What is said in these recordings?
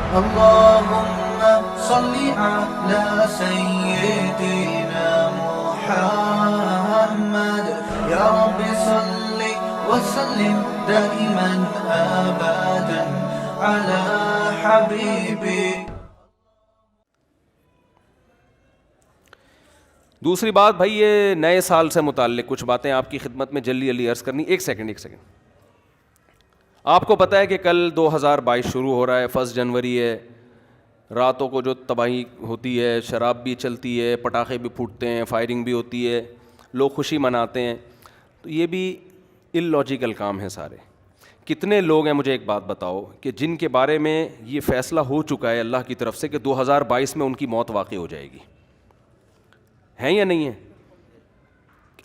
اللهم صل على سيدنا محمد يا رب صل وسلم دائما ابدا على حبيبك. دوسری بات بھائی، یہ نئے سال سے متعلق کچھ باتیں آپ کی خدمت میں جلدی جلدی عرض کرنی. ایک سیکنڈ. آپ کو پتہ ہے کہ کل 2022 شروع ہو رہا ہے، 1 جنوری ہے. راتوں کو جو تباہی ہوتی ہے، شراب بھی چلتی ہے، پٹاخے بھی پھوٹتے ہیں، فائرنگ بھی ہوتی ہے، لوگ خوشی مناتے ہیں. تو یہ بھی ان لاجیکل کام ہیں سارے. کتنے لوگ ہیں، مجھے ایک بات بتاؤ، کہ جن کے بارے میں یہ فیصلہ ہو چکا ہے اللہ کی طرف سے کہ 2022 میں ان کی موت واقع ہو جائے گی؟ ہیں یا نہیں ہیں؟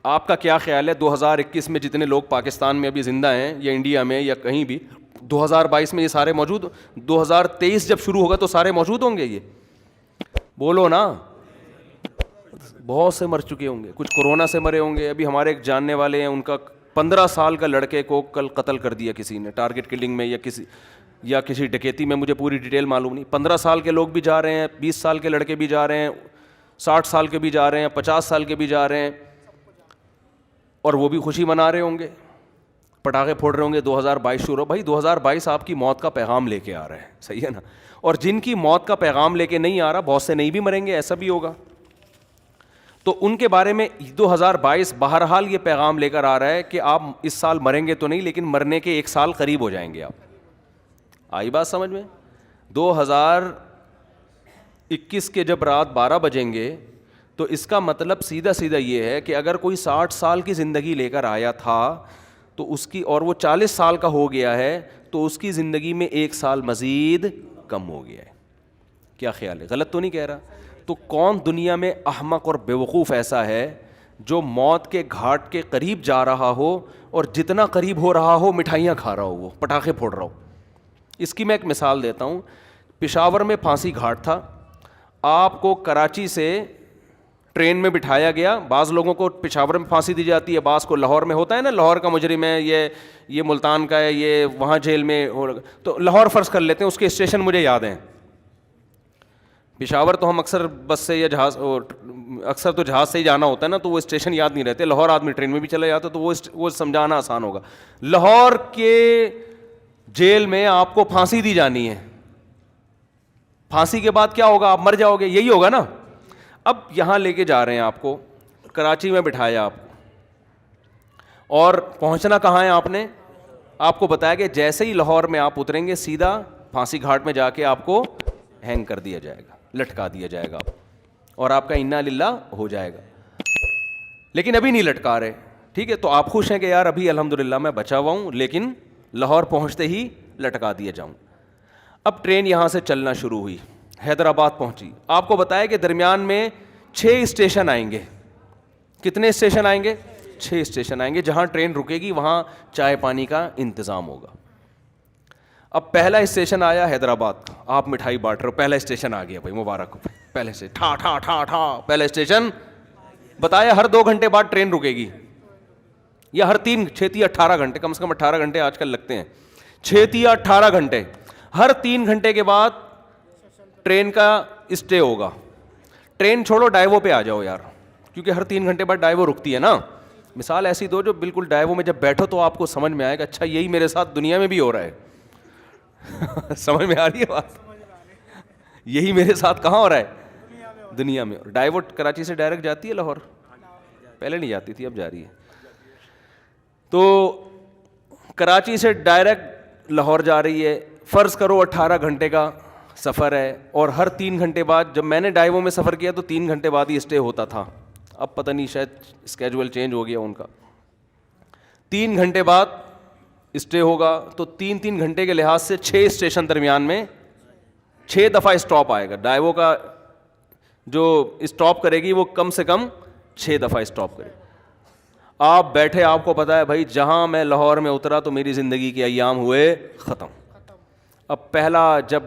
آپ کا کیا خیال ہے 2021 میں جتنے لوگ پاکستان میں ابھی زندہ ہیں یا انڈیا میں یا کہیں بھی، 2022 میں یہ سارے موجود؟ 2023 جب شروع ہوگا تو سارے موجود ہوں گے؟ یہ بولو نا. بہت سے مر چکے ہوں گے، کچھ کورونا سے مرے ہوں گے. ابھی ہمارے ایک جاننے والے ہیں، ان کا 15 سال کا لڑکے کو کل قتل کر دیا کسی نے، ٹارگٹ کلنگ میں یا کسی ڈکیتی میں، مجھے پوری ڈیٹیل معلوم نہیں. 15 سال کے لوگ بھی جا رہے ہیں، 20 سال کے لڑکے بھی جا رہے ہیں، 60 سال کے بھی جا رہے ہیں، 50 سال کے بھی جا رہے ہیں، اور وہ بھی خوشی منا رہے ہوں گے، پٹاخے پھوڑ رہے ہوں گے. 2022 شروع. بھائی 2022 آپ کی موت کا پیغام لے کے آ رہا ہے، صحیح ہے نا؟ اور جن کی موت کا پیغام لے کے نہیں آ رہا، بہت سے نہیں بھی مریں گے، ایسا بھی ہوگا. تو ان کے بارے میں 2022 بہرحال یہ پیغام لے کر آ رہا ہے کہ آپ اس سال مریں گے تو نہیں، لیکن مرنے کے 1 سال قریب ہو جائیں گے آپ. آئی بات سمجھ میں؟ 2021 کے جب رات 12 بجیں گے تو اس کا مطلب سیدھا سیدھا یہ ہے کہ اگر کوئی 60 سال کی زندگی لے کر آیا تھا تو اس کی، اور وہ 40 سال کا ہو گیا ہے، تو اس کی زندگی میں 1 سال مزید کم ہو گیا ہے. کیا خیال ہے؟ غلط تو نہیں کہہ رہا؟ تو کون دنیا میں احمق اور بیوقوف ایسا ہے جو موت کے گھاٹ کے قریب جا رہا ہو اور جتنا قریب ہو رہا ہو مٹھائیاں کھا رہا ہو، وہ پٹاخے پھوڑ رہا ہو؟ اس کی میں ایک مثال دیتا ہوں. پشاور میں پھانسی گھاٹ تھا. آپ کو کراچی سے ٹرین میں بٹھایا گیا. بعض لوگوں کو پشاور میں پھانسی دی جاتی ہے، بعض کو لاہور میں. ہوتا ہے نا، لاہور کا مجرم ہے یہ ملتان کا ہے، یہ وہاں جیل میں تو لاہور فرض کر لیتے ہیں. اس کے اسٹیشن مجھے یاد ہیں. پشاور تو ہم اکثر بس سے یا جہاز، اکثر تو جہاز سے ہی جانا ہوتا ہے نا، تو وہ اسٹیشن یاد نہیں رہتے. لاہور آدمی ٹرین میں بھی چلا جاتا تو وہ سمجھانا آسان ہوگا. لاہور کے جیل میں آپ کو پھانسی دی جانی ہے. پھانسی کے بعد کیا ہوگا؟ آپ مر جاؤ گے، یہی ہوگا نا. اب یہاں لے کے جا رہے ہیں آپ کو، کراچی میں بٹھایا آپ کو، اور پہنچنا کہاں ہے آپ نے؟ آپ کو بتایا کہ جیسے ہی لاہور میں آپ اتریں گے سیدھا پھانسی گھاٹ میں جا کے آپ کو ہینگ کر دیا جائے گا، لٹکا دیا جائے گا، اور آپ کا انا للہ ہو جائے گا. لیکن ابھی نہیں لٹکا رہے، ٹھیک ہے؟ تو آپ خوش ہیں کہ یار ابھی الحمدللہ میں بچا ہوا ہوں، لیکن لاہور پہنچتے ہی لٹکا دیا جاؤں. اب ٹرین یہاں سے چلنا شروع ہوئی، حیدرآباد پہنچی. آپ کو بتایا کہ درمیان میں 6 اسٹیشن آئیں گے. کتنے اسٹیشن آئیں گے؟ 6 اسٹیشن آئیں گے. جہاں ٹرین رکے گی وہاں چائے پانی کا انتظام ہوگا. اب پہلا اسٹیشن آیا حیدرآباد کا، آپ مٹھائی بانٹ رہے ہو، پہلا اسٹیشن آ گیا بھائی، مبارک ہو. پہلے سے ٹھا ٹھا ٹھا ٹھا پہلا اسٹیشن. بتایا ہر 2 گھنٹے بعد ٹرین رکے گی، یا ہر 18 گھنٹے، کم سے کم 18 گھنٹے آج کل لگتے ہیں، 18 گھنٹے. ہر 3 گھنٹے کے بعد ٹرین کا اسٹے ہوگا. ٹرین چھوڑو، ڈائیو پہ آ جاؤ یار، کیونکہ ہر 3 گھنٹے بعد ڈائیو رکتی ہے نا. مثال ایسی دو جو بالکل ڈائیو میں جب بیٹھو تو آپ کو سمجھ میں آئے گا اچھا یہی میرے ساتھ دنیا میں بھی ہو رہا ہے. سمجھ میں آ رہی ہے بات؟ یہی میرے ساتھ کہاں ہو رہا ہے؟ دنیا میں. ڈائیو کراچی سے ڈائریکٹ جاتی ہے لاہور؟ پہلے نہیں جاتی تھی، اب جا رہی ہے. تو کراچی سے ڈائریکٹ لاہور جا رہی ہے. فرض کرو 18 گھنٹے کا سفر ہے، اور ہر 3 گھنٹے بعد، جب میں نے ڈائیو میں سفر کیا تو 3 گھنٹے بعد ہی اسٹے ہوتا تھا. اب پتہ نہیں شاید اسکیجول چینج ہو گیا ان کا. 3 گھنٹے بعد اسٹے ہوگا تو 3 گھنٹے کے لحاظ سے 6 اسٹیشن درمیان میں 6 دفعہ اسٹاپ آئے گا. ڈائیو کا جو اسٹاپ کرے گی وہ کم سے کم 6 دفعہ اسٹاپ کرے گی. آپ بیٹھے، آپ کو پتا ہے بھائی جہاں میں لاہور میں اترا تو میری زندگی کے ایام ہوئے ختم. اب پہلا جب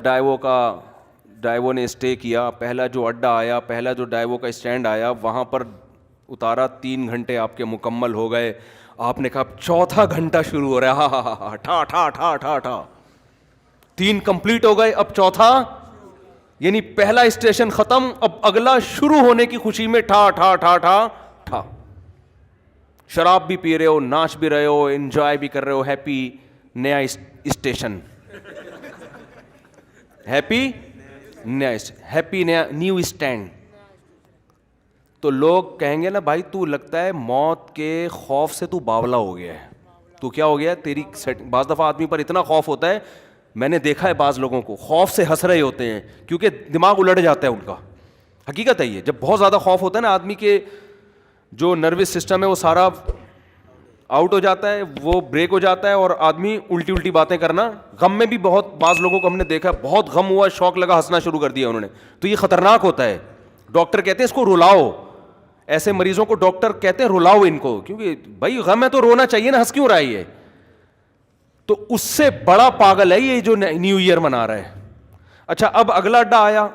ڈائیو نے اسٹے کیا، پہلا جو اڈا آیا، پہلا جو ڈائیو کا اسٹینڈ آیا، وہاں پر اتارا. 3 گھنٹے آپ کے مکمل ہو گئے. آپ نے کہا 4تھا گھنٹہ شروع ہو رہا ہے، ہاں ٹھا ٹھا ٹھا ٹھا ٹھا. 3 کمپلیٹ ہو گئے, اب چوتھا, یعنی پہلا اسٹیشن ختم, اب اگلا شروع ہونے کی خوشی میں ٹھا ٹھا ٹھا ٹھا ٹھا. شراب بھی پی رہے ہو, ناچ بھی رہے ہو, انجوائے بھی کر رہے ہو, ہیپی نیا اسٹیشن, ہیپی نیا نیو اسٹینڈ. تو لوگ کہیں گے نا بھائی تو لگتا ہے موت کے خوف سے تو باولا ہو گیا ہے, تو کیا ہو گیا تیری. بعض دفعہ آدمی پر اتنا خوف ہوتا ہے, میں نے دیکھا ہے بعض لوگوں کو خوف سے ہنس رہے ہوتے ہیں کیونکہ دماغ الٹ جاتا ہے ان کا. حقیقت ہے یہ, جب بہت زیادہ خوف ہوتا ہے نا آدمی کے جو نروس سسٹم ہے وہ سارا آؤٹ ہو جاتا ہے, وہ بریک ہو جاتا ہے اور آدمی الٹی باتیں کرنا. غم میں بھی بہت بعض لوگوں کو ہم نے دیکھا, بہت غم ہوا, شوق لگا, ہنسنا شروع کر دیا انہوں نے, تو یہ خطرناک ہوتا ہے. ڈاکٹر کہتے ہیں اس کو رلاؤ, ایسے مریضوں کو ڈاکٹر کہتے ہیں رلاؤ ان کو, کیونکہ بھائی غم ہے تو رونا چاہیے نا, ہنس کیوں رہا ہے یہ. تو اس سے بڑا پاگل ہے یہ جو نیو ایئر منا رہا ہے. اچھا اب اگلا اڈا آیا,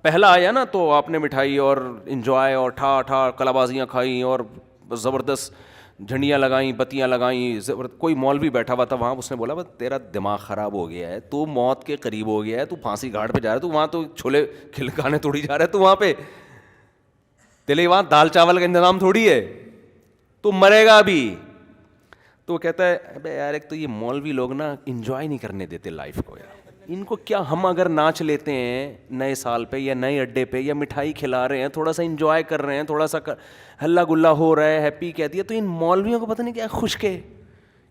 پہلا آیا نا تو آپ نے مٹھائی اور انجوائے اور ٹھا ٹھا کلا بازیاں کھائیں اور زبردست جھنڈیاں لگائیں, بتیاں لگائیں. کوئی مولوی بیٹھا ہوا تھا وہاں, اس نے بولا بس تیرا دماغ خراب ہو گیا ہے, تو موت کے قریب ہو گیا ہے, تو پھانسی گھاٹ پہ جا رہا ہے, تو وہاں تو چھولے کھلکانے توڑی جا رہا ہے, تو وہاں پہ تیرے وہاں دال چاول کا انتظام تھوڑی ہے, تو مرے گا ابھی. تو وہ کہتا ہے ابے یار ایک تو یہ مولوی لوگ نا انجوائے نہیں کرنے دیتے لائف کو یار, ان کو کیا, ہم اگر ناچ لیتے ہیں نئے سال پہ یا نئے اڈے پہ یا مٹھائی کھلا رہے ہیں, تھوڑا سا انجوائے کر رہے ہیں, تھوڑا سا ہلا گلا ہو رہا ہے, ہیپی کہتی ہے, تو ان مولویوں کو پتہ نہیں کیا خشک ہے,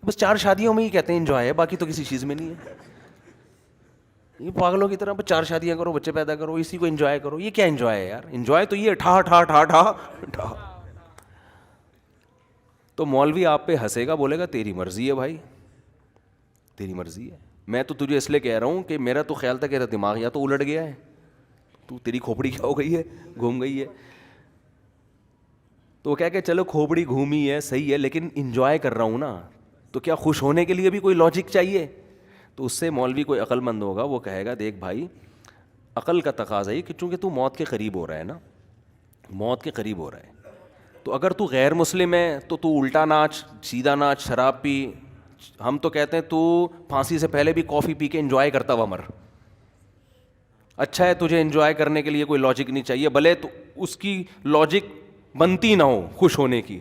بس 4 شادیوں میں ہی کہتے ہیں انجوائے ہے, باقی تو کسی چیز میں نہیں ہے. یہ پاگلوں کی طرح 4 شادیاں کرو, بچے پیدا کرو, اسی کو انجوائے کرو. یہ کیا انجوائے ہے یار, انجوائے تو یہ ٹھا ٹھا ٹھا ٹھا ٹھا. تو مولوی آپ پہ ہنسے گا, بولے گا تیری مرضی ہے بھائی, تیری مرضی ہے, میں تو تجھے اس لیے کہہ رہا ہوں کہ میرا تو خیال تھا کہ تیرا دماغ یا تو الٹ گیا ہے, تو تیری کھوپڑی کیا ہو گئی ہے, گھوم گئی ہے. تو وہ کہہ کہ چلو کھوپڑی گھومی ہے صحیح ہے, لیکن انجوائے کر رہا ہوں نا, تو کیا خوش ہونے کے لیے بھی کوئی لاجک چاہیے. تو اس سے مولوی کوئی عقل مند ہوگا, وہ کہے گا دیکھ بھائی عقل کا تقاضا ہے کہ چونکہ تو موت کے قریب ہو رہا ہے نا, موت کے قریب ہو رہا ہے, تو اگر تو غیر مسلم ہے تو الٹا ناچ, سیدھا ناچ, شراب پی. ہم تو کہتے ہیں تو پھانسی سے پہلے بھی کافی پی کے انجوائے کرتا ہوا مر. اچھا ہے, تجھے انجوائے کرنے کے لیے کوئی لاجک نہیں چاہیے, بھلے تو اس کی لاجک بنتی نہ ہو خوش ہونے کی,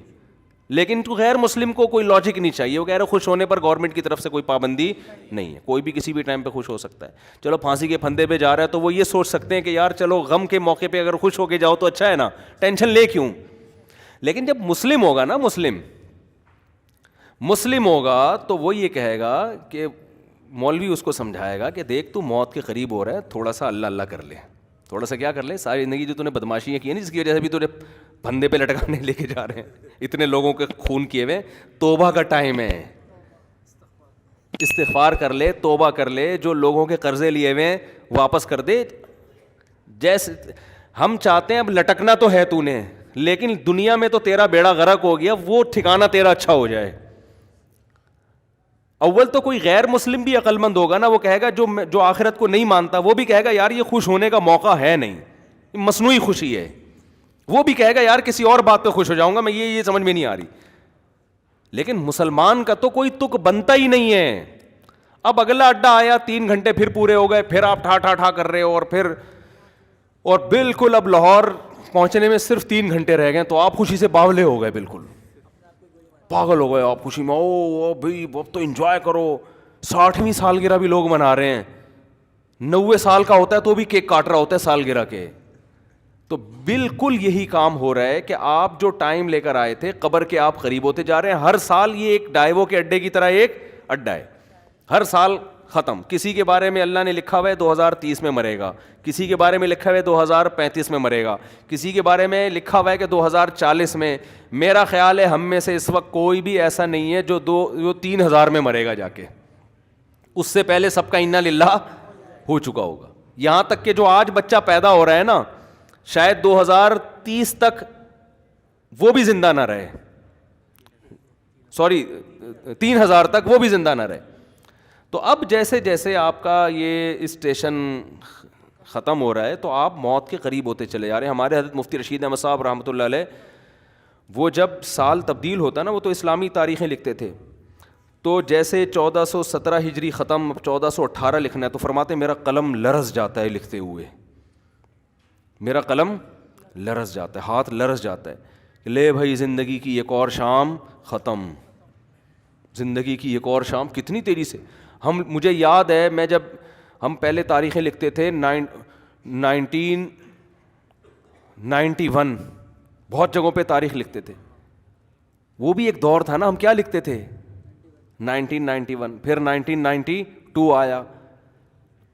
لیکن تو غیر مسلم کو کوئی لاجک نہیں چاہیے. وہ کہہ رہے خوش ہونے پر گورنمنٹ کی طرف سے کوئی پابندی نہیں ہے, کوئی بھی کسی بھی ٹائم پہ خوش ہو سکتا ہے. چلو پھانسی کے پھندے پہ جا رہا ہے تو وہ یہ سوچ سکتے ہیں کہ یار چلو غم کے موقع پہ اگر خوش ہو کے جاؤ تو اچھا ہے نا, ٹینشن لے کیوں. لیکن جب مسلم ہوگا نا, مسلم ہوگا تو وہ یہ کہے گا کہ مولوی اس کو سمجھائے گا کہ دیکھ تو موت کے قریب ہو رہا ہے, تھوڑا سا اللہ اللہ کر لے, تھوڑا سا کیا کر لے, ساری زندگی جو تو نے بدماشیاں کی ہیں جس کی وجہ سے بھی تجھے پھندے پہ لٹکانے لے کے جا رہے ہیں, اتنے لوگوں کے خون کیے ہوئے, توبہ کا ٹائم ہے, استغفار کر لے, توبہ کر لے, جو لوگوں کے قرضے لیے ہوئے ہیں واپس کر دے. جیسے ہم چاہتے ہیں اب لٹکنا تو ہے تو نے, لیکن دنیا میں تو تیرا بیڑا غرق ہو گیا, وہ ٹھکانہ تیرا اچھا ہو جائے. اول تو کوئی غیر مسلم بھی عقل مند ہوگا نا, وہ کہے گا جو آخرت کو نہیں مانتا, وہ بھی کہے گا یار یہ خوش ہونے کا موقع ہے نہیں, مصنوعی خوشی ہے. وہ بھی کہے گا یار کسی اور بات پہ خوش ہو جاؤں گا میں, یہ سمجھ میں نہیں آ رہی. لیکن مسلمان کا تو کوئی تک بنتا ہی نہیں ہے. اب اگلا اڈا آیا, 3 گھنٹے پھر پورے ہو گئے, پھر آپ ٹھا ٹھا ٹھا کر رہے ہو, اور بالکل اب لاہور پہنچنے میں صرف 3 گھنٹے رہ گئے, تو آپ خوشی سے باولے ہو گئے, بالکل پاگل ہو گئے آپ خوشی میں. او بھائی اب تو انجوائے کرو, 60ویں سالگرہ بھی لوگ منا رہے ہیں, 90 سال کا ہوتا ہے تو بھی کیک کاٹ رہا ہوتا ہے سالگرہ کے. تو بالکل یہی کام ہو رہا ہے کہ آپ جو ٹائم لے کر آئے تھے قبر کے آپ قریب ہوتے جا رہے ہیں. ہر سال یہ ایک ڈائیوو کے اڈے کی طرح ایک اڈا ہے, ہر سال ختم. کسی کے بارے میں اللہ نے لکھا ہوا ہے 2030 میں مرے گا, کسی کے بارے میں لکھا ہوا ہے 2035 میں مرے گا, کسی کے بارے میں لکھا ہوا ہے کہ 2040 میں. میرا خیال ہے ہم میں سے اس وقت کوئی بھی ایسا نہیں ہے جو 3000 میں مرے گا جا کے, اس سے پہلے سب کا انا للہ ہو چکا ہوگا. یہاں تک کہ جو آج بچہ پیدا ہو رہا ہے نا, شاید 2030 تک وہ بھی زندہ نہ رہے, 3000 تک وہ بھی زندہ نہ رہے. تو اب جیسے جیسے آپ کا یہ اسٹیشن ختم ہو رہا ہے تو آپ موت کے قریب ہوتے چلے جا رہے ہیں. ہمارے حضرت مفتی رشید احمد صاحب رحمۃ اللہ علیہ, وہ جب سال تبدیل ہوتا نا وہ تو اسلامی تاریخیں لکھتے تھے, تو وہ کہتے تھے کہ 2030 تک 3000 زندہ نہیں رہیں گے, 2030 تک وہ بھی زندہ نہ رہے. تو اب جیسے جیسے آپ کا یہ اسٹیشن ختم ہو رہا ہے تو آپ موت کے قریب ہوتے چلے جا رہے ہیں. ہمارے حضرت مفتی رشید احمد صاحب رحمۃ اللہ علیہ وہ جب سال تبدیل ہوتا نا وہ تو اسلامی تاریخیں لکھتے تھے, تو جیسے 1417 ہجری ختم، 1418 لکھنا ہے، تو فرماتے میرا قلم لرز جاتا ہے لکھتے ہوئے، میرا قلم لرز جاتا ہے، ہاتھ لرز جاتا ہے. لے بھائی زندگی کی ایک اور شام ختم، زندگی کی ایک اور شام کتنی تیزی سے. مجھے یاد ہے میں جب ہم پہلے تاریخیں لکھتے تھے 1991 بہت جگہوں پہ تاریخ لکھتے تھے، وہ بھی ایک دور تھا نا. ہم کیا لکھتے تھے 1991، پھر 1992 آیا.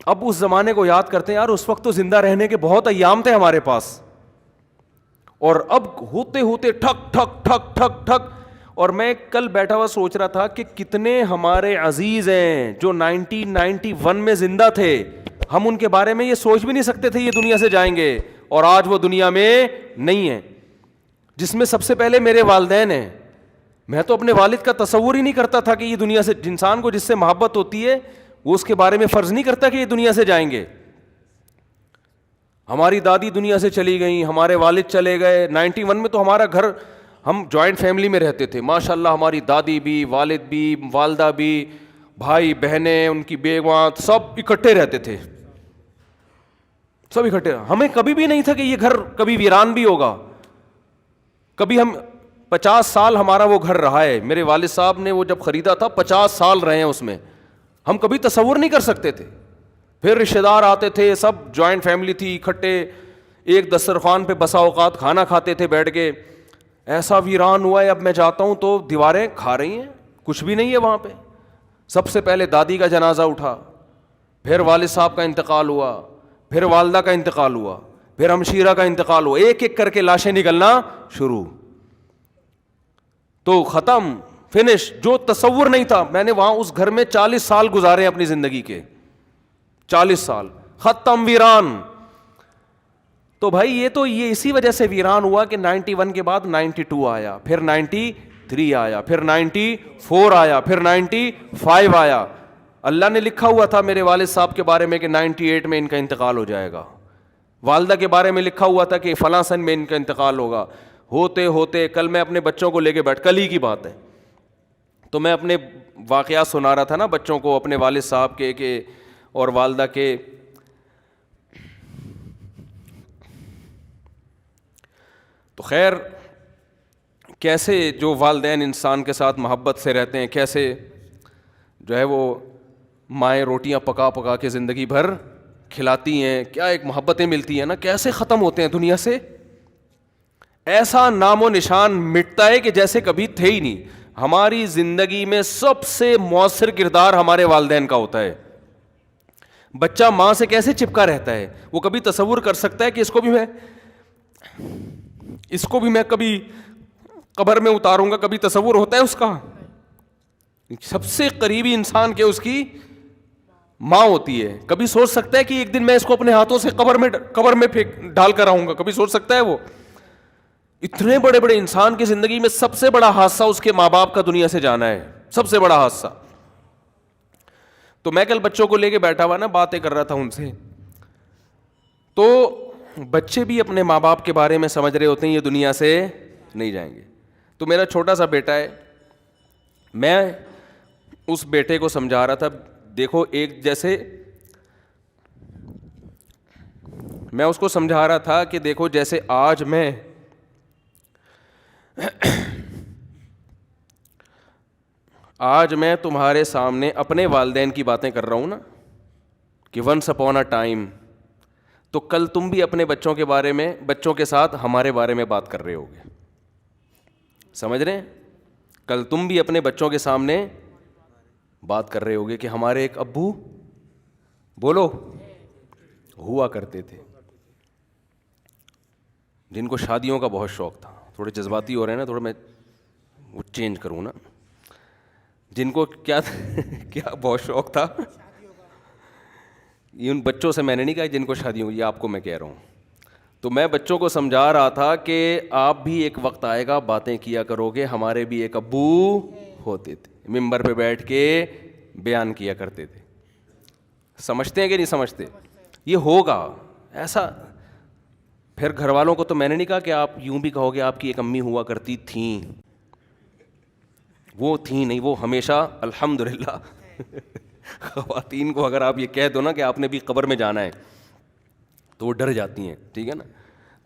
اب اس زمانے کو یاد کرتے ہیں یار، اس وقت تو زندہ رہنے کے بہت ایام تھے ہمارے پاس، اور اب ہوتے ہوتے ٹھک ٹھک ٹھک ٹھک ٹھک. اور میں کل بیٹھا ہوا سوچ رہا تھا کہ کتنے ہمارے عزیز ہیں جو 1991 میں زندہ تھے، ہم ان کے بارے میں یہ سوچ بھی نہیں سکتے تھے یہ دنیا سے جائیں گے، اور آج وہ دنیا میں نہیں ہیں. جس میں سب سے پہلے میرے والدین ہیں. میں تو اپنے والد کا تصور ہی نہیں کرتا تھا کہ یہ دنیا سے، انسان کو جس سے محبت ہوتی ہے وہ اس کے بارے میں فرض نہیں کرتا کہ یہ دنیا سے جائیں گے. ہماری دادی دنیا سے چلی گئیں، ہمارے والد چلے گئے. 91 میں تو ہمارا گھر، ہم جوائنٹ فیملی میں رہتے تھے ماشاء اللہ. ہماری دادی بھی، والد بھی، والدہ بھی، بھائی بہنیں، ان کی بیویاں، سب اکٹھے رہتے تھے، سب اکٹھے. ہمیں کبھی بھی نہیں تھا کہ یہ گھر کبھی ویران بھی ہوگا. کبھی ہم 50 سال ہمارا وہ گھر رہا ہے. میرے والد صاحب نے وہ جب خریدا تھا 50 سال رہے ہیں اس میں. ہم کبھی تصور نہیں کر سکتے تھے. پھر رشتہ دار آتے تھے، سب جوائنٹ فیملی تھی، اکٹھے ایک دسترخوان پہ بسا اوقات کھانا کھاتے تھے بیٹھ کے. ایسا ویران ہوا ہے، اب میں جاتا ہوں تو دیواریں کھا رہی ہیں، کچھ بھی نہیں ہے وہاں پہ. سب سے پہلے دادی کا جنازہ اٹھا، پھر والد صاحب کا انتقال ہوا، پھر والدہ کا انتقال ہوا، پھر ہمشیرہ کا انتقال ہوا، ایک ایک کر کے لاشیں نکلنا شروع. تو ختم، فنش. جو تصور نہیں تھا. میں نے وہاں اس گھر میں 40 سال گزارے اپنی زندگی کے، 40 سال ختم، ویران. تو بھائی یہ اسی وجہ سے ویران ہوا کہ 91 کے بعد 92 آیا، پھر 93 آیا، پھر 94 آیا، پھر 95 آیا. اللہ نے لکھا ہوا تھا میرے والد صاحب کے بارے میں کہ 98 میں ان کا انتقال ہو جائے گا. والدہ کے بارے میں لکھا ہوا تھا کہ فلاں سن میں ان کا انتقال ہوگا. ہوتے ہوتے کل میں اپنے بچوں کو لے کے کل ہی کی بات ہے، تو میں اپنے واقعات سنا رہا تھا نا بچوں کو، اپنے والد صاحب کے اور والدہ کے. تو خیر، کیسے جو والدین انسان کے ساتھ محبت سے رہتے ہیں، کیسے جو ہے وہ مائیں روٹیاں پکا پکا کے زندگی بھر کھلاتی ہیں، کیا ایک محبتیں ملتی ہیں نا، کیسے ختم ہوتے ہیں دنیا سے. ایسا نام و نشان مٹتا ہے کہ جیسے کبھی تھے ہی نہیں. ہماری زندگی میں سب سے مؤثر کردار ہمارے والدین کا ہوتا ہے. بچہ ماں سے کیسے چپکا رہتا ہے، وہ کبھی تصور کر سکتا ہے کہ اس کو بھی میں کبھی قبر میں اتاروں گا؟ کبھی تصور ہوتا ہے اس کا؟ سب سے قریبی انسان کے اس کی ماں ہوتی ہے. کبھی سوچ سکتا ہے کہ ایک دن میں اس کو اپنے ہاتھوں سے قبر میں ڈال کر آؤں گا؟ کبھی سوچ سکتا ہے وہ؟ اتنے بڑے بڑے انسان کی زندگی میں سب سے بڑا حادثہ اس کے ماں باپ کا دنیا سے جانا ہے، سب سے بڑا حادثہ. تو میں کل بچوں کو لے کے بیٹھا ہوا نا، باتیں کر رہا تھا ان سے، تو بچے بھی اپنے ماں باپ کے بارے میں سمجھ رہے ہوتے ہیں یہ دنیا سے نہیں جائیں گے. تو میرا چھوٹا سا بیٹا ہے، میں اس بیٹے کو سمجھا رہا تھا، دیکھو ایک جیسے میں اس کو سمجھا رہا تھا کہ دیکھو جیسے آج میں تمہارے سامنے اپنے والدین کی باتیں کر رہا ہوں نا کہ ونس اپون اے ٹائم، تو کل تم بھی اپنے بچوں کے بارے میں، بچوں کے ساتھ ہمارے بارے میں بات کر رہے ہوگے. سمجھ رہے ہیں؟ کل تم بھی اپنے بچوں کے سامنے بات کر رہے ہوگے کہ ہمارے ایک ابو، بولو، ہوا کرتے تھے جن کو شادیوں کا بہت شوق تھا. تھوڑے جذباتی ہو رہے ہیں نا، تھوڑا میں وہ چینج کروں نا. جن کو کیا بہت شوق تھا، یہ ان بچوں سے میں نے نہیں کہا جن کو شادیوں، یہ آپ کو میں کہہ رہا ہوں. تو میں بچوں کو سمجھا رہا تھا کہ آپ بھی ایک وقت آئے گا باتیں کیا کرو گے، ہمارے بھی ایک ابو ہوتے تھے، ممبر پہ بیٹھ کے بیان کیا کرتے تھے. سمجھتے ہیں کہ نہیں سمجھتے؟ یہ ہوگا ایسا. پھر گھر والوں کو تو میں نے نہیں کہا کہ آپ یوں بھی کہو گے آپ کی ایک امی ہوا کرتی تھیں، وہ تھیں نہیں, وہ ہمیشہ الحمدللہ. خواتین کو اگر آپ یہ کہہ دو نا کہ آپ نے بھی قبر میں جانا ہے تو وہ ڈر جاتی ہیں, ٹھیک ہے نا.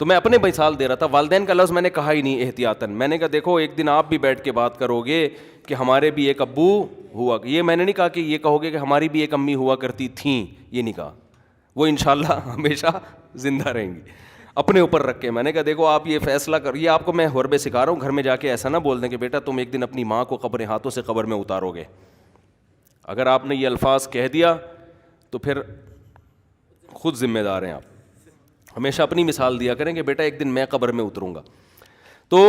تو میں اپنے مثال دے رہا تھا, والدین کا لفظ میں نے کہا ہی نہیں احتیاطاً. میں نے کہا دیکھو ایک دن آپ بھی بیٹھ کے بات کرو گے کہ ہمارے بھی ایک ابو ہوا, یہ میں نے نہیں کہا کہ یہ کہو گے کہ ہماری بھی ایک امی ہوا کرتی تھیں, یہ نہیں کہا, وہ انشاءاللہ ہمیشہ زندہ رہیں گی. اپنے اوپر رکھ کے میں نے کہا دیکھو آپ یہ فیصلہ کر, یہ آپ کو میں حربے سکھا رہا ہوں, گھر میں جا کے ایسا نہ بول دیں کہ بیٹا تم ایک دن اپنی ماں کو اپنے ہاتھوں سے قبر میں اتارو گے. اگر آپ نے یہ الفاظ کہہ دیا تو پھر خود ذمہ دار ہیں آپ. ہمیشہ اپنی مثال دیا کریں کہ بیٹا ایک دن میں قبر میں اتروں گا. تو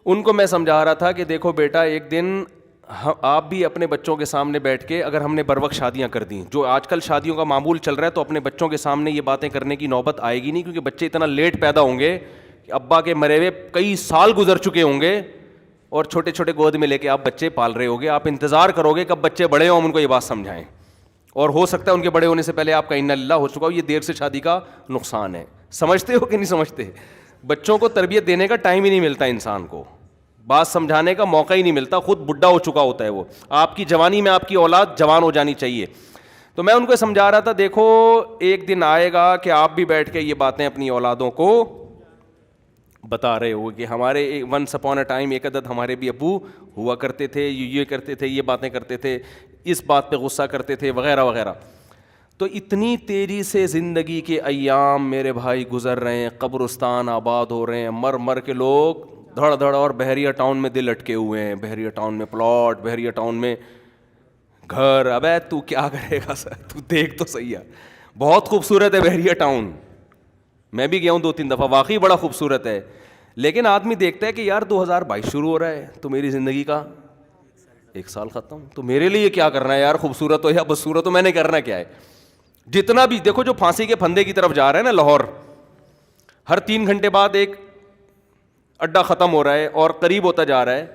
ان کو میں سمجھا رہا تھا کہ دیکھو بیٹا ایک دن آپ بھی اپنے بچوں کے سامنے بیٹھ کے, اگر ہم نے بروقت شادیاں کر دیں, جو آج کل شادیوں کا معمول چل رہا ہے, تو اپنے بچوں کے سامنے یہ باتیں کرنے کی نوبت آئے گی نہیں, کیونکہ بچے اتنا لیٹ پیدا ہوں گے کہ ابا کے مرے ہوئے کئی سال گزر چکے ہوں گے اور چھوٹے چھوٹے گود میں لے کے آپ بچے پال رہے ہوگے. آپ انتظار کرو گے کب بچے بڑے ہوں, ہم ان کو یہ بات سمجھائیں, اور ہو سکتا ہے ان کے بڑے ہونے سے پہلے آپ کا انا للہ ہو چکا ہو. یہ دیر سے شادی کا نقصان ہے. سمجھتے ہو کہ نہیں سمجھتے؟ بچوں کو تربیت دینے کا ٹائم ہی نہیں ملتا انسان کو, بات سمجھانے کا موقع ہی نہیں ملتا, خود بڈھا ہو چکا ہوتا ہے وہ. آپ کی جوانی میں آپ کی اولاد جوان ہو جانی چاہیے. تو میں ان کو سمجھا رہا تھا دیکھو ایک دن آئے گا کہ آپ بھی بیٹھ کے یہ باتیں اپنی اولادوں کو بتا رہے ہو کہ ہمارے ونس اپون اے ٹائم ایک عدد ہمارے بھی ابو ہوا کرتے تھے, یہ کرتے تھے, یہ باتیں کرتے تھے, اس بات پہ غصہ کرتے تھے, وغیرہ وغیرہ. تو اتنی تیزی سے زندگی کے ایام میرے بھائی گزر رہے ہیں, قبرستان آباد ہو رہے ہیں, مر مر کے لوگ دھڑ دھڑ, اور بحریہ ٹاؤن میں دل اٹکے ہوئے ہیں, بحریہ ٹاؤن میں پلاٹ, بحریہ ٹاؤن میں گھر. ابے تو کیا کرے گا سر, تو دیکھ تو صحیح ہے, بہت خوبصورت ہے بحریہ ٹاؤن, میں بھی گیا ہوں 2-3 دفعہ, واقعی بڑا خوبصورت ہے. لیکن آدمی دیکھتا ہے کہ یار 2022 شروع ہو رہا ہے تو میری زندگی کا 1 سال ختم, تو میرے لیے کیا کرنا ہے یار, خوبصورت ہو یا بدصورت ہو, میں نے کرنا کیا ہے. جتنا بھی دیکھو جو پھانسی کے پھندے کی طرف جا رہا ہے نا لاہور, ہر 3 گھنٹے بعد ایک اڈا ختم ہو رہا ہے اور قریب ہوتا جا رہا ہے,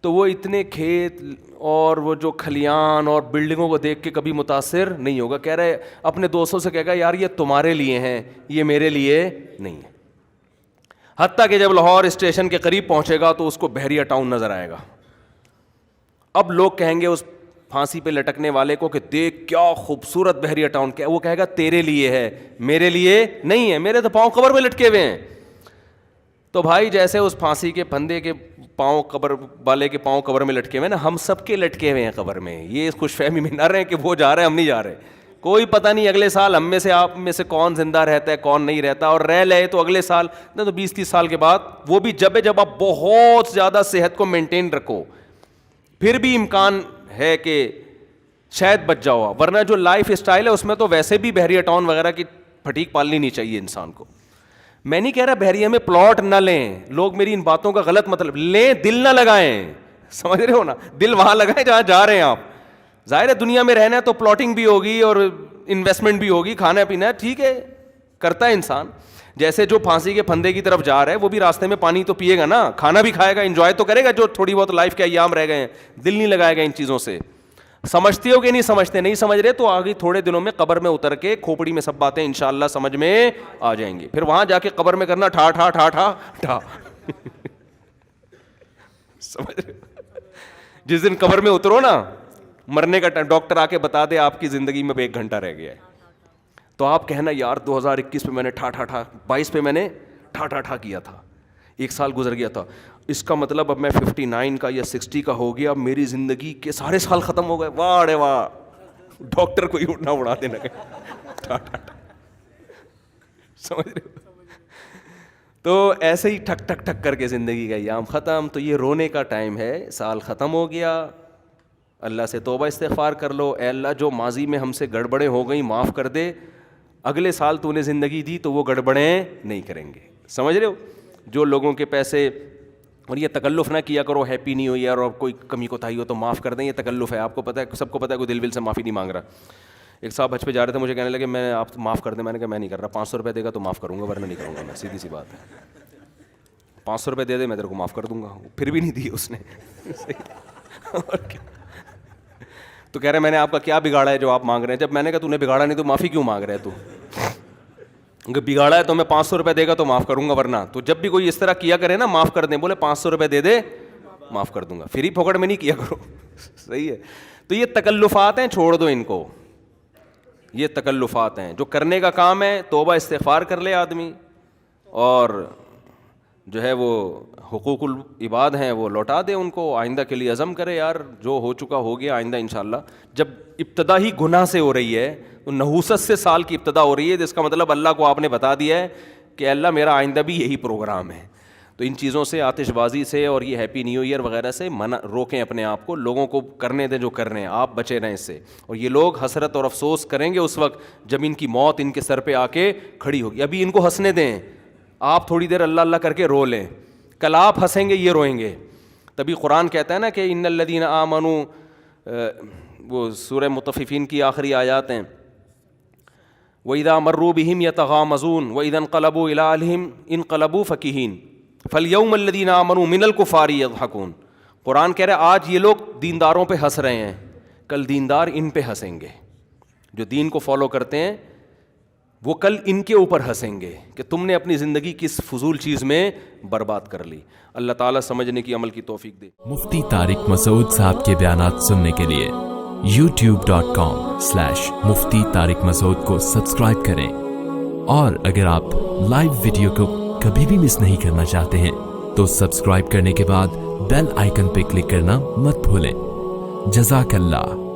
تو وہ اتنے کھیت اور وہ جو کھلیان اور بلڈنگوں کو دیکھ کے کبھی متاثر نہیں ہوگا. کہہ رہے اپنے دوستوں سے کہے گا یار یہ تمہارے لیے ہیں, یہ میرے لیے نہیں ہے. حتیٰ کہ جب لاہور اسٹیشن کے قریب پہنچے گا تو اس کو بحریہ ٹاؤن نظر آئے گا. اب لوگ کہیں گے اس پھانسی پہ لٹکنے والے کو کہ دیکھ کیا خوبصورت بحریہ ٹاؤن, کیا وہ کہے گا تیرے لیے ہے, میرے لیے نہیں ہے, میرے تو پاؤں قبر میں لٹکے ہوئے ہیں. تو بھائی جیسے اس پھانسی کے پھندے کے پاؤں قبر والے کے پاؤں قبر میں لٹکے ہوئے نا, ہم سب کے لٹکے ہوئے ہیں قبر میں. یہ اس خوش فہمی میں نہ رہے کہ وہ جا رہے ہیں ہم نہیں جا رہے. کوئی پتہ نہیں اگلے سال ہم میں سے آپ میں سے کون زندہ رہتا ہے کون نہیں رہتا, اور رہ لے تو اگلے سال نہ تو 20-30 سال کے بعد, وہ بھی جب آپ بہت زیادہ صحت کو مینٹین رکھو, پھر بھی امکان ہے کہ شاید بچ جاؤ. ورنہ جو لائف اسٹائل ہے اس میں تو ویسے بھی بحریہ ٹاؤن وغیرہ کی پھٹیک پالنی نہیں چاہیے انسان کو. میں نہیں کہہ رہا بحریہ میں پلاٹ نہ لیں, لوگ میری ان باتوں کا غلط مطلب لیں, دل نہ لگائیں, سمجھ رہے ہو نا, دل وہاں لگائیں جہاں جا رہے ہیں آپ. ظاہر ہے دنیا میں رہنا ہے تو پلاٹنگ بھی ہوگی اور انویسٹمنٹ بھی ہوگی, کھانا پینا ہے, ٹھیک ہے کرتا ہے انسان. جیسے جو پھانسی کے پھندے کی طرف جا رہا ہے وہ بھی راستے میں پانی تو پیے گا نا, کھانا بھی کھائے گا, انجوائے تو کرے گا جو تھوڑی بہت لائف کے ایام رہ گئے ہیں. دل نہیں لگائے گا ان چیزوں سے. سمجھتے ہو کہ نہیں سمجھتے؟ نہیں سمجھ رہے تو آگے تھوڑے دنوں میں قبر میں اتر کے کھوپڑی میں سب باتیں انشاءاللہ سمجھ میں آ جائیں گی. پھر وہاں جا کے قبر میں کرنا ٹھا ٹھا ٹھا ٹھا ٹھا. سمجھ رہے؟ جس دن قبر میں اترو نا, مرنے کا ڈاکٹر آ کے بتا دے آپ کی زندگی میں 1 گھنٹہ رہ گیا ہے, تو آپ کہنا یار 2021 پہ میں نے ٹھا ٹھا ٹھا, 22 پہ میں نے ٹھا ٹھا ٹھا کیا تھا, 1 سال گزر گیا تھا, اس کا مطلب اب میں 59 کا یا 60 کا ہو گیا, اب میری زندگی کے سارے سال ختم ہو گئے. واہ رے واہ, ڈاکٹر کو ہی اٹھنا اڑا دینا ٹھا ٹھا ٹھا. سمجھ رہے ہو؟ تو ایسے ہی ٹھک ٹھک ٹھک کر کے زندگی کا ایام ختم. تو یہ رونے کا ٹائم ہے, سال ختم ہو گیا, اللہ سے توبہ استغفار کر لو, اے اللہ جو ماضی میں ہم سے گڑبڑیں ہو گئیں معاف کر دے, اگلے سال تو نے زندگی دی تو وہ گڑبڑیں نہیں کریں گے. سمجھ رہے ہو؟ جو لوگوں کے پیسے, اور یہ تکلف نہ کیا کرو, ہیپی نیو ایئر, اور کوئی کمی کوتاہی ہو تو معاف کر دیں, یہ تکلف ہے. آپ کو پتہ ہے, سب کو پتہ ہے, کوئی دل سے معافی نہیں مانگ رہا. ایک صاحب حج پہ جا رہے تھے, مجھے کہنے لگے میں آپ معاف کر دیں. میں نے کہا میں نہیں کر رہا, 500 روپے دے گا تو معاف کروں گا, ورنہ نہیں کروں گا میں, سیدھی سی بات ہے. 500 روپے دے دے میں تیرے کو معاف کر دوں گا. پھر بھی نہیں دیے اس نے. اور کیا, تو کہہ رہے میں نے آپ کا کیا بگاڑا ہے جو آپ مانگ رہے ہیں. جب میں نے کہا تو نے بگاڑا نہیں تو معافی کیوں مانگ رہے ہے تو, اگر بگاڑا ہے تو میں 500 روپے دے گا تو معاف کروں گا, ورنہ. تو جب بھی کوئی اس طرح کیا کرے نا معاف کر دیں, بولے 500 روپے دے دے معاف کر دوں گا. فری پھوکٹ میں نہیں کیا کرو. صحیح ہے. تو یہ تکلفات ہیں, چھوڑ دو ان کو. یہ تکلفات ہیں. جو کرنے کا کام ہے توبہ استغفار کر لے آدمی, اور جو ہے وہ حقوق العباد ہیں وہ لوٹا دے ان کو. آئندہ کے لیے عزم کرے, یار جو ہو چکا ہو گیا, آئندہ انشاءاللہ. جب ابتدا ہی گناہ سے ہو رہی ہے تو نحوست سے سال کی ابتدا ہو رہی ہے, جس کا مطلب اللہ کو آپ نے بتا دیا ہے کہ اللہ میرا آئندہ بھی یہی پروگرام ہے. تو ان چیزوں سے, آتش بازی سے اور یہ ہیپی نیو ایئر وغیرہ سے روکیں اپنے آپ کو. لوگوں کو کرنے دیں جو کر رہے ہیں, آپ بچے رہیں اس سے. اور یہ لوگ حسرت اور افسوس کریں گے اس وقت جب ان کی موت ان کے سر پہ آ کے کھڑی ہوگی. ابھی ان کو ہنسنے دیں, آپ تھوڑی دیر اللہ اللہ کر کے رو لیں. کل آپ ہنسیں گے, یہ روئیں گے. تبھی قرآن کہتا ہے نا کہ ان الذین آمنوا, وہ سورہ مطففین کی آخری آیات ہیں, وَإِذَا مَرُّوا بِهِمْ يَتَغَامَزُونَ وَإِذَا انقلبوا إِلَىٰ أَهْلِهِمْ انقلبوا فَكِهِينَ فَالْيَوْمَ الَّذِينَ آمَنُوا مِنَ الْكُفَّارِ يَضْحَكُونَ. قرآن کہہ رہا ہے آج یہ لوگ دینداروں پہ ہنس رہے ہیں, کل دیندار ان پہ ہنسیں گے. جو دین کو فالو کرتے ہیں وہ کل ان کے اوپر ہنسیں گے کہ تم نے اپنی زندگی کس فضول چیز میں برباد کر لی. اللہ تعالیٰ سمجھنے کی, عمل کی توفیق دے. مفتی طارق مسعود صاحب کے بیانات سننے کے لیے youtube.com/مفتی طارق مسعود کو سبسکرائب کریں, اور اگر آپ لائیو ویڈیو کو کبھی بھی مس نہیں کرنا چاہتے ہیں تو سبسکرائب کرنے کے بعد بیل آئیکن پہ کلک کرنا مت بھولیں. جزاک اللہ.